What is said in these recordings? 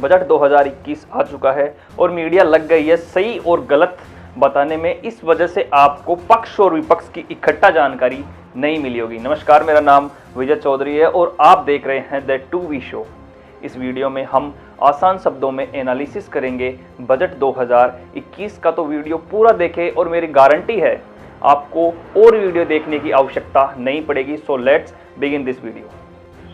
Budget 2021 आ चुका है और मीडिया लग गई है सही और गलत बताने में। इस वजह से आपको पक्ष और विपक्ष की इकट्ठा जानकारी नहीं मिली होगी। नमस्कार, मेरा नाम विजय चौधरी है और आप देख रहे हैं द 2V शो। इस वीडियो में हम आसान शब्दों में एनालिसिस करेंगे बजट 2021 का। तो वीडियो पूरा देखें और मेरी गारंटी है आपको और वीडियो देखने की आवश्यकता नहीं पड़ेगी। So let's begin this video.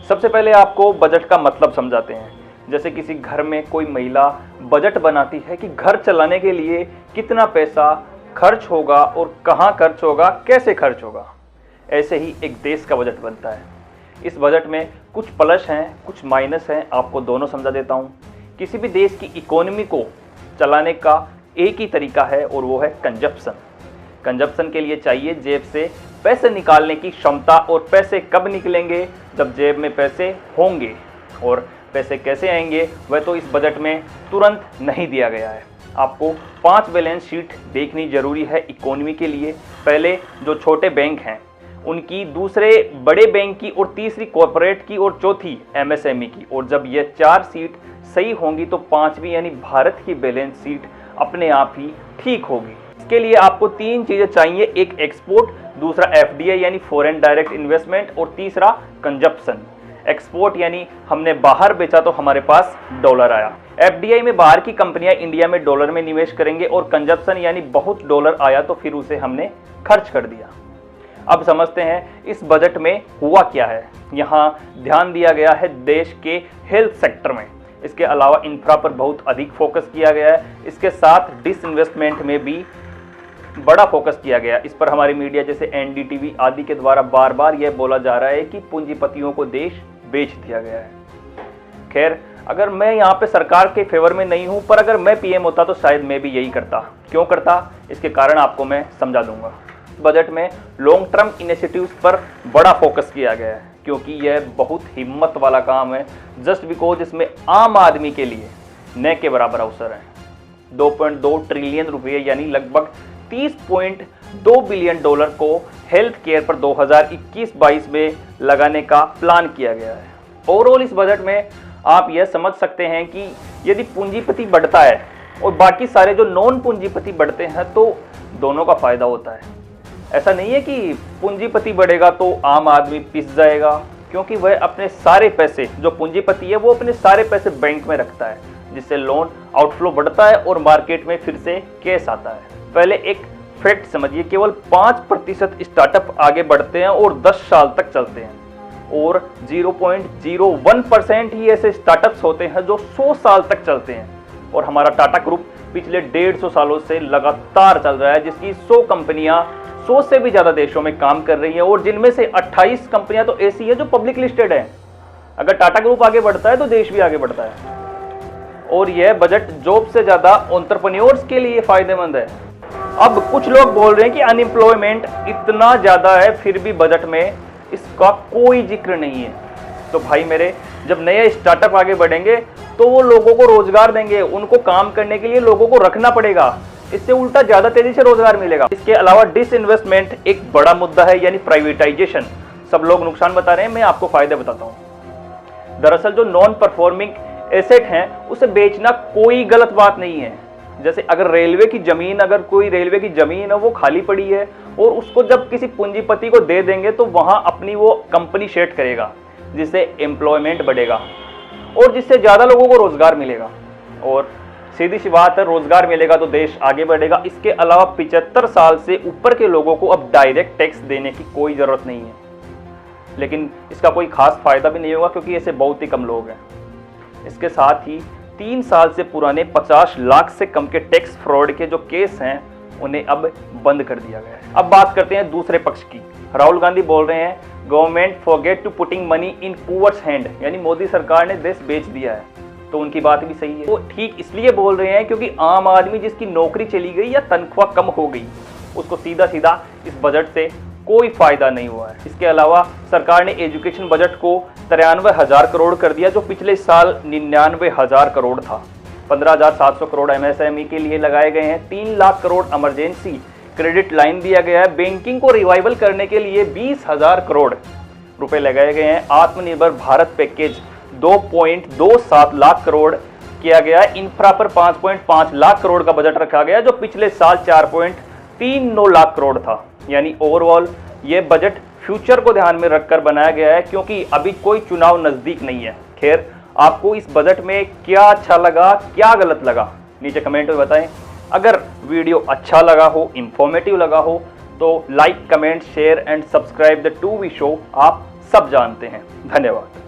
सबसे पहले आपको बजट का मतलब समझाते हैं। जैसे किसी घर में कोई महिला बजट बनाती है कि घर चलाने के लिए कितना पैसा खर्च होगा और कहाँ खर्च होगा, कैसे खर्च होगा, ऐसे ही एक देश का बजट बनता है। इस बजट में कुछ प्लस हैं, कुछ माइनस हैं, आपको दोनों समझा देता हूँ। किसी भी देश की इकोनॉमी को चलाने का एक ही तरीका है और वो है कंजप्शन। कंजप्शन के लिए चाहिए जेब से पैसे निकालने की क्षमता, और पैसे कब निकलेंगे, जब जेब में पैसे होंगे। और पैसे कैसे आएंगे वह तो इस बजट में तुरंत नहीं दिया गया है। आपको 5 बैलेंस शीट देखनी जरूरी है इकोनॉमी के लिए। पहले जो छोटे बैंक हैं उनकी, दूसरे बड़े बैंक की, और तीसरी कॉर्पोरेट की, और चौथी MSME की। और जब ये 4 सीट सही होंगी तो 5वीं यानी भारत की बैलेंस शीट अपने आप ही ठीक होगी। इसके लिए आपको 3 चीज़ें चाहिए, एक एक्सपोर्ट, दूसरा FDI यानी फॉरेन डायरेक्ट इन्वेस्टमेंट, और तीसरा कंजप्शन। एक्सपोर्ट यानी हमने बाहर बेचा तो हमारे पास डॉलर आया। FDI में बाहर की कंपनियां इंडिया में डॉलर में निवेश करेंगे, और कंजप्शन यानी बहुत डॉलर आया तो फिर उसे हमने खर्च कर दिया। अब समझते हैं इस बजट में हुआ क्या है। यहाँ ध्यान दिया गया है देश के हेल्थ सेक्टर में। इसके अलावा इंफ्रा पर बहुत अधिक फोकस किया गया है। इसके साथ डिसइन्वेस्टमेंट में भी बड़ा फोकस किया गया। इस पर हमारी मीडिया जैसे NDTV आदि के द्वारा बार बार यह बोला जा रहा है कि पूंजीपतियों को देश बेच दिया गया है। खैर, अगर मैं यहाँ पे सरकार के फेवर में नहीं हूँ, पर अगर मैं PM होता तो शायद मैं भी यही करता। क्यों करता, इसके कारण आपको मैं समझा दूंगा। बजट में लॉन्ग टर्म इनिशिएटिव्स पर बड़ा फोकस किया गया है, क्योंकि यह बहुत हिम्मत वाला काम है। जस्ट बिकॉज इसमें आम आदमी के लिए न के बराबर अवसर है। 2.2 ट्रिलियन रुपये यानी लगभग 30.2 बिलियन डॉलर को हेल्थ केयर पर 2021-22 में लगाने का प्लान किया गया है। ओवरऑल इस बजट में आप यह समझ सकते हैं कि यदि पूंजीपति बढ़ता है और बाकी सारे जो नॉन पूंजीपति बढ़ते हैं तो दोनों का फायदा होता है। ऐसा नहीं है कि पूंजीपति बढ़ेगा तो आम आदमी पिस जाएगा, क्योंकि वह अपने सारे पैसे, जो पूंजीपति है वो अपने सारे पैसे बैंक में रखता है, जिससे लोन आउटफ्लो बढ़ता है और मार्केट में फिर से कैश आता है। पहले एक फैक्ट समझिए, केवल 5% स्टार्टअप आगे बढ़ते हैं और 10 साल तक चलते हैं, और 0.01% ही ऐसे स्टार्टअप्स होते हैं जो 100 साल तक चलते हैं। और हमारा टाटा ग्रुप पिछले 150 सालों से लगातार चल रहा है, जिसकी 100 कंपनियां 100 से भी ज़्यादा देशों में काम कर रही हैं, और जिनमें से 28 कंपनियां तो ऐसी है जो पब्लिक लिस्टेड है। अगर टाटा ग्रुप आगे बढ़ता है तो देश भी आगे बढ़ता है। और यह बजट जॉब से ज़्यादा एंटरप्रेन्योर्स के लिए फायदेमंद है। अब कुछ लोग बोल रहे हैं कि अनएम्प्लॉयमेंट इतना ज़्यादा है फिर भी बजट में इसका कोई जिक्र नहीं है। तो भाई मेरे, जब नए स्टार्टअप आगे बढ़ेंगे तो वो लोगों को रोजगार देंगे, उनको काम करने के लिए लोगों को रखना पड़ेगा। इससे उल्टा ज़्यादा तेजी से रोजगार मिलेगा। इसके अलावा डिसइन्वेस्टमेंट एक बड़ा मुद्दा है, यानी प्राइवेटाइजेशन। सब लोग नुकसान बता रहे हैं, मैं आपको फायदे बताता हूँ। दरअसल जो नॉन परफॉर्मिंग एसेट हैं उसे बेचना कोई गलत बात नहीं है। जैसे अगर रेलवे की ज़मीन, अगर कोई रेलवे की ज़मीन है वो खाली पड़ी है और उसको जब किसी पूंजीपति को दे देंगे तो वहाँ अपनी वो कंपनी सेट करेगा, जिससे एम्प्लॉयमेंट बढ़ेगा और जिससे ज़्यादा लोगों को रोज़गार मिलेगा। और सीधी सी बात है, रोज़गार मिलेगा तो देश आगे बढ़ेगा। इसके अलावा 75 साल से ऊपर के लोगों को अब डायरेक्ट टैक्स देने की कोई ज़रूरत नहीं है, लेकिन इसका कोई खास फ़ायदा भी नहीं होगा क्योंकि ऐसे बहुत ही कम लोग हैं। इसके साथ ही 3 साल से पुराने 50 लाख से कम के टैक्स फ्रॉड के जो केस हैं उन्हें अब बंद कर दिया गया है। अब बात करते हैं दूसरे पक्ष की। राहुल गांधी बोल रहे हैं government forget to putting money in poor's hand, यानी मोदी सरकार ने देश बेच दिया है। तो उनकी बात भी सही है। वो ठीक इसलिए बोल रहे हैं क्योंकि आम आदमी जिसकी नौकरी चली गई या तनख्वाह कम हो गई, उसको सीधा सीधा इस बजट से कोई फायदा नहीं हुआ है। इसके अलावा सरकार ने एजुकेशन बजट को 93,000 करोड़ कर दिया, जो पिछले साल 99,000 करोड़ था। 15,700 करोड़ MSME के लिए लगाए गए हैं। 3 lakh crore emergency credit line दिया गया है। बैंकिंग को रिवाइवल करने के लिए 20,000 करोड़ रुपए लगाए गए हैं। आत्मनिर्भर भारत पैकेज 2.27 लाख करोड़ किया गया है। इंफ्रा पर 5.5 लाख करोड़ का बजट रखा गया, जो पिछले साल 4.39 लाख करोड़ था। यानी ओवरऑल ये बजट फ्यूचर को ध्यान में रखकर बनाया गया है, क्योंकि अभी कोई चुनाव नजदीक नहीं है। खैर, आपको इस बजट में क्या अच्छा लगा, क्या गलत लगा, नीचे कमेंट में बताएं। अगर वीडियो अच्छा लगा हो, इंफॉर्मेटिव लगा हो, तो like, comment, share and subscribe the 2V show आप सब जानते हैं। धन्यवाद।